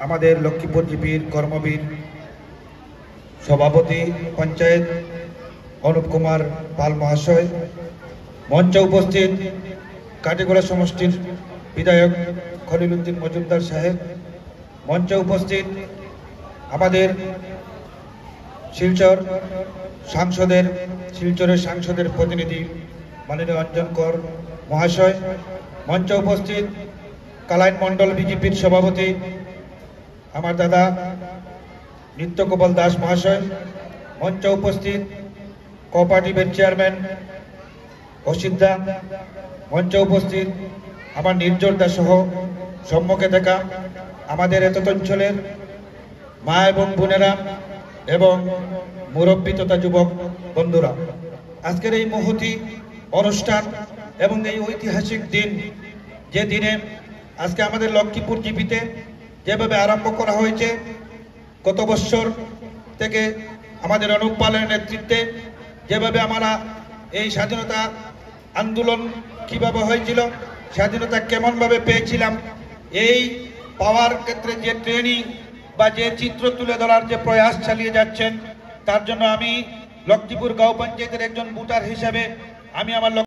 আমাদের লক্ষ্মীপুর জিপির কর্মবীর সভাপতি পঞ্চায়েত অনুপ কুমার পাল মহাশয়, মঞ্চে উপস্থিত কাটিগড়া সমষ্টির বিধায়ক খলিল উদ্দিন মজুমদার সাহেব, মঞ্চে উপস্থিত আমাদের শিলচরের সাংসদের প্রতিনিধি মাননীয় অঞ্জন কর মহাশয়, মঞ্চে উপস্থিত কালাইন মন্ডল বিজেপির সভাপতি আমার দাদা নিত্যগোপাল দাস মহাশয়, মঞ্চে উপস্থিত কোঅপারেটিভের চেয়ারম্যান অসিদ্ধা, মঞ্চে উপস্থিত আমার নির্জরদা সহ সম্মুখে থাকা আমাদের এতদ অঞ্চলের মা এবং বোনেরা এবং মুরব্বী তথা যুবক বন্ধুরা, আজকের এই মহতি অনুষ্ঠান এবং এই ঐতিহাসিক দিন, যে দিনে আজকে আমাদের লক্ষ্মীপুর জিপিতে যেভাবে আরম্ভ করা হয়েছে, গত বছর থেকে আমাদের অনুপ পালের নেতৃত্বে যেভাবে আমরা এই স্বাধীনতা আন্দোলন কিভাবে হয়েছিল, স্বাধীনতা কেমনভাবে পেয়েছিলাম, এই পাওয়ার ক্ষেত্রে যে ট্রেনিং বা যে চিত্র তুলে ধরার যে প্রয়াস চালিয়ে যাচ্ছেন, তার জন্য আমি লক্ষ্মীপুর গাঁও পঞ্চায়েতের একজন ভোটার হিসাবে আমি আমার